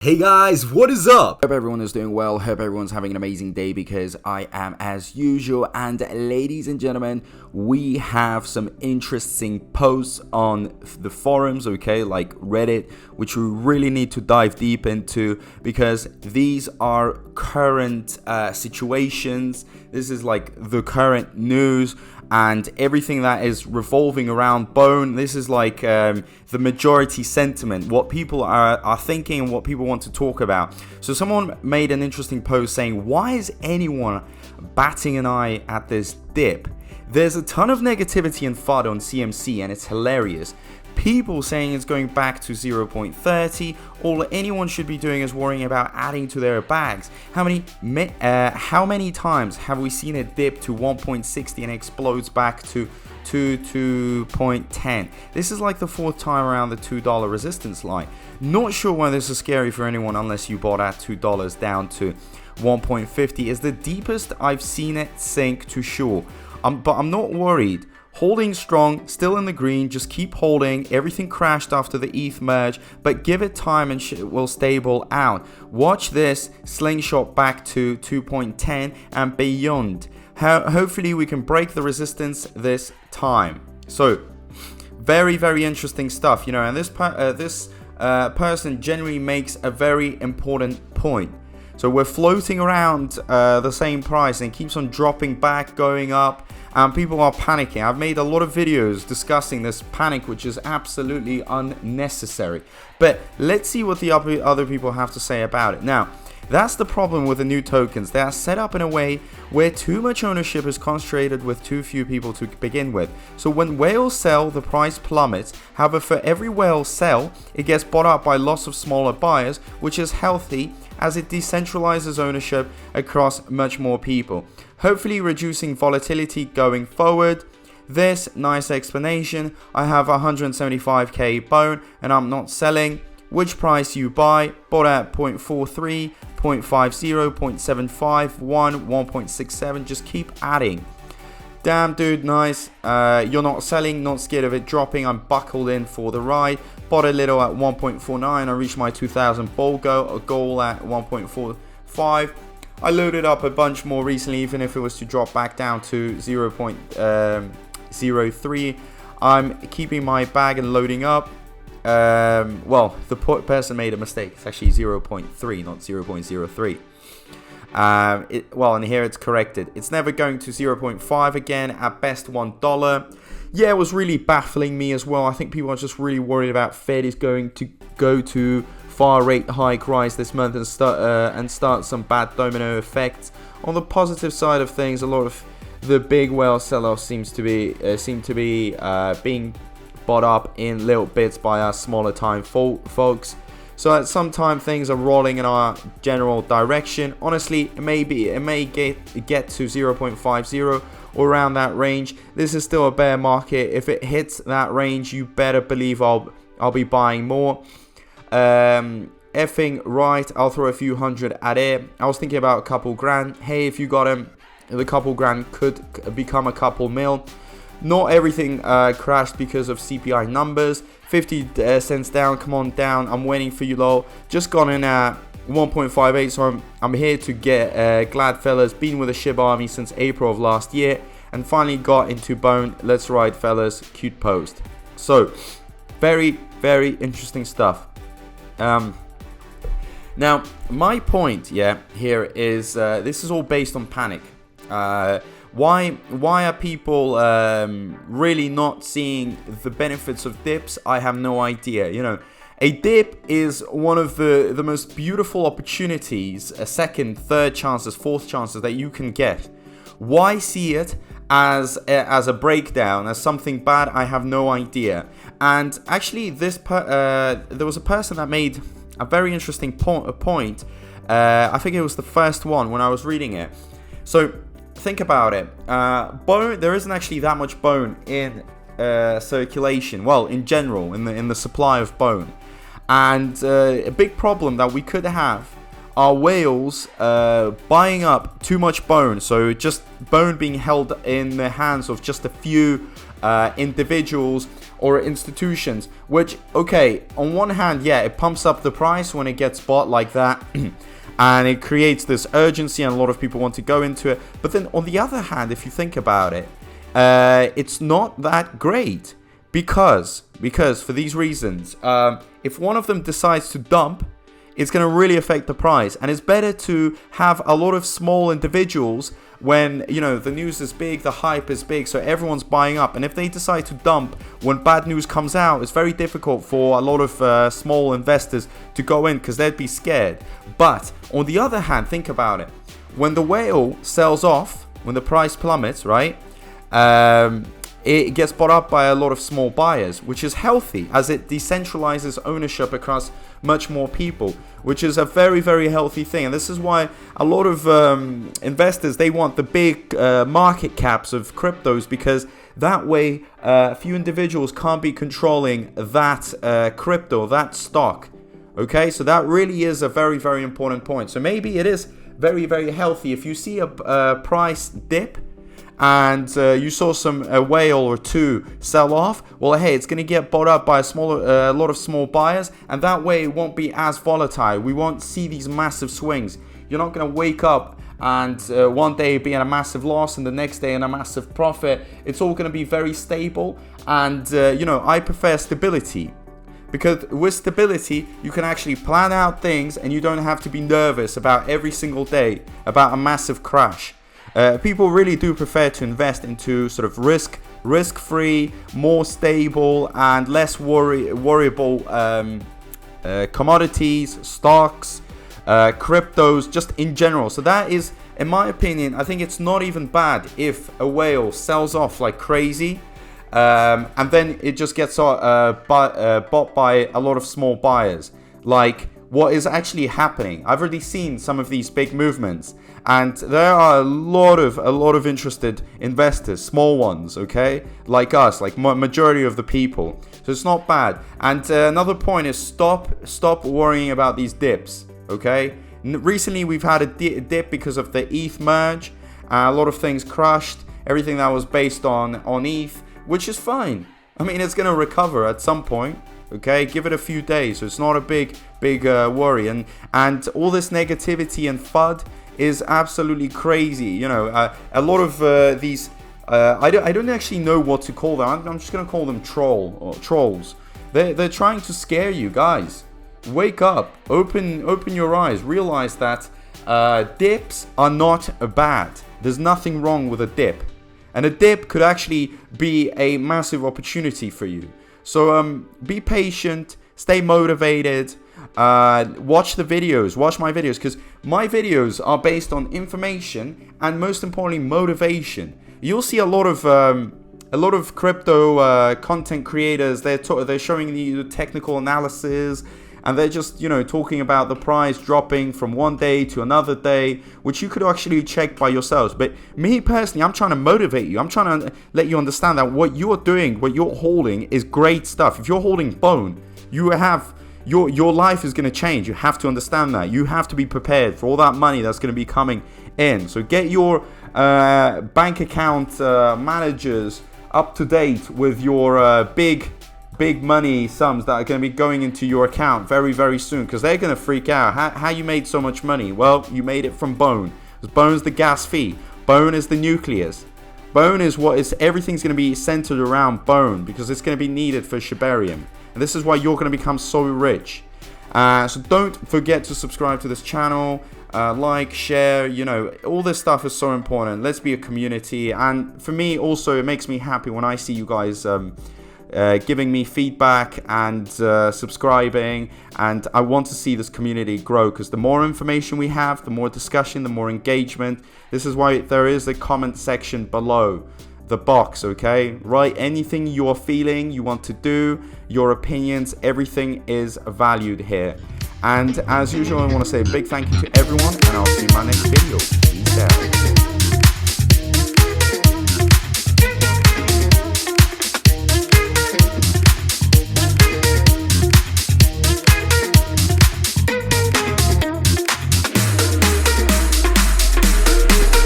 Hey guys, what is up? Hope everyone is doing well. Hope everyone's having an amazing day because I am as usual. And ladies and gentlemen, we have some interesting posts on the forums, okay, like Reddit, which we really need to dive deep into because these are current situations. This is like the current news and everything that is revolving around Bone. This is like the majority sentiment, what people are thinking and what people want to talk about. So someone made an interesting post saying, why is anyone batting an eye at this dip? There's a ton of negativity and FUD on CMC and it's hilarious. People saying it's going back to 0.30. All anyone should be doing is worrying about adding to their bags. How many times have we seen it dip to 1.60 and explodes back to 2.10? This is like the fourth time around the $2 resistance line. Not sure why this is scary for anyone unless you bought at $2 down to 1.50. Is the deepest I've seen it sink to shore. But I'm not worried. Holding strong, still in the green, just keep holding. Everything crashed after the ETH merge, but give it time and it will stable out. Watch this slingshot back to 2.10 and beyond. Hopefully we can break the resistance this time. So, very, very interesting stuff, you know, and this person generally makes a very important point. So we're floating around the same price and it keeps on dropping back, going up, and people are panicking. I've made a lot of videos discussing this panic, which is absolutely unnecessary. But let's see what the other people have to say about it. Now, that's the problem with the new tokens. They are set up in a way where too much ownership is concentrated with too few people to begin with. So when whales sell, the price plummets. However, for every whale sell, it gets bought up by lots of smaller buyers, which is healthy as it decentralizes ownership across much more people, hopefully reducing volatility going forward. This nice explanation. I have 175k bone and I'm not selling. Which price you buy? Bought at 0.43, 0.50, 0.75, 1, 1.67. Just keep adding. Damn, dude, nice. You're not selling, not scared of it dropping. I'm buckled in for the ride. Bought a little at 1.49. I reached my 2000 ball goal at 1.45. I loaded up a bunch more recently, even if it was to drop back down to 0.03. I'm keeping my bag and loading up. Well, the person made a mistake. It's actually 0.3, not 0.03. Well, and here it's corrected. It's never going to 0.5 again, at best $1. Yeah, it was really baffling me as well. I think people are just really worried about Fed is going to go to far rate hike rise this month and start some bad domino effects. On the positive side of things, a lot of the big whale sell-offs seem to be being bought up in little bits by our smaller time folks. So at some time things are rolling in our general direction. Honestly, it may get to 0.50 or around that range. This is still a bear market. If it hits that range, you better believe I'll be buying more. Effing right, I'll throw a few hundred at it. I was thinking about a couple grand. Hey, if you got him, the couple grand could become a couple mil. Not everything crashed because of CPI numbers. 50 cents down, come on down. I'm waiting for you, lol. Just gone in at 1.58, so I'm here to get glad fellas. Been with the Shib army since April of last year and finally got into Bone. Let's ride, fellas. Cute post. So, very, very interesting stuff. Now, my point, here is this is all based on panic. Why are people really not seeing the benefits of dips? I have no idea. You know, a dip is one of the most beautiful opportunities, second, third chances, fourth chances that you can get. Why see it as a breakdown, as something bad? I have no idea. And actually, there was a person that made a very interesting point. I think it was the first one when I was reading it. So think about it. Bone. There isn't actually that much bone in circulation. Well, in general, in the supply of bone, and a big problem that we could have are whales buying up too much bone. So just bone being held in the hands of just a few individuals or institutions, which, okay, on one hand, yeah, it pumps up the price when it gets bought like that. And it creates this urgency and a lot of people want to go into it. But then on the other hand, if you think about it, it's not that great because for these reasons, if one of them decides to dump, it's going to really affect the price. And it's better to have a lot of small individuals when, you know, the news is big, the hype is big, so everyone's buying up. And if they decide to dump when bad news comes out, it's very difficult for a lot of small investors to go in because they'd be scared. But on the other hand, think about it. When the whale sells off, when the price plummets, right, it gets bought up by a lot of small buyers, which is healthy as it decentralizes ownership across much more people, which is a very, very healthy thing. And this is why a lot of investors, they want the big market caps of cryptos, because that way a few individuals can't be controlling that crypto, that stock. Okay, so that really is a very, very important point. So maybe it is very, very healthy if you see a price dip and you saw a whale or two sell off. Well, hey, it's going to get bought up by a lot of small buyers, and that way it won't be as volatile. We won't see these massive swings. You're not going to wake up and one day be in a massive loss and the next day in a massive profit. It's all going to be very stable, and you know, I prefer stability. Because with stability, you can actually plan out things and you don't have to be nervous about every single day about a massive crash. People really do prefer to invest into sort of risk-free, more stable and less worryable commodities, stocks, cryptos, just in general. So that is, in my opinion, I think it's not even bad if a whale sells off like crazy. And then it just gets bought by a lot of small buyers. Like what is actually happening. I've already seen some of these big movements, and there are a lot of interested investors, small ones, okay, like us, like majority of the people. So it's not bad. And another point is stop worrying about these dips, okay. Recently we've had a dip because of the ETH merge. A lot of things crushed, everything that was based on ETH, which is fine. I mean, it's going to recover at some point, okay? Give it a few days. So it's not a big worry. And all this negativity and FUD is absolutely crazy. You know, a lot of these, I don't actually know what to call them. I'm just going to call them trolls. They're trying to scare you guys. Wake up, open your eyes, realize that dips are not bad. There's nothing wrong with a dip. And a dip could actually be a massive opportunity for you. So be patient, stay motivated, watch the videos, watch my videos, because my videos are based on information and most importantly motivation. You'll see a lot of crypto content creators. They're showing you the technical analysis. And they're just, you know, talking about the price dropping from one day to another day, which you could actually check by yourselves. But me personally, I'm trying to motivate you. I'm trying to let you understand that what you're doing, what you're holding is great stuff. If you're holding bone, you have your life is going to change. You have to understand that. You have to be prepared for all that money that's going to be coming in. So get your bank account managers up to date with your big money sums that are going to be going into your account very, very soon, because they're going to freak out. How you made so much money? Well, you made it from bone. Bone's the gas fee. Bone is the nucleus. Bone is everything's going to be centered around bone, because it's going to be needed for Shibarium. And this is why you're going to become so rich. So don't forget to subscribe to this channel, like, share, you know, all this stuff is so important. Let's be a community. And for me also, it makes me happy when I see you guys giving me feedback and subscribing, and I want to see this community grow, because the more information we have, the more discussion, the more engagement. This is why there is a comment section below the box, okay? Write anything you're feeling, you want to do, your opinions, everything is valued here. And as usual, I want to say a big thank you to everyone, and I'll see you in my next video. Peace out.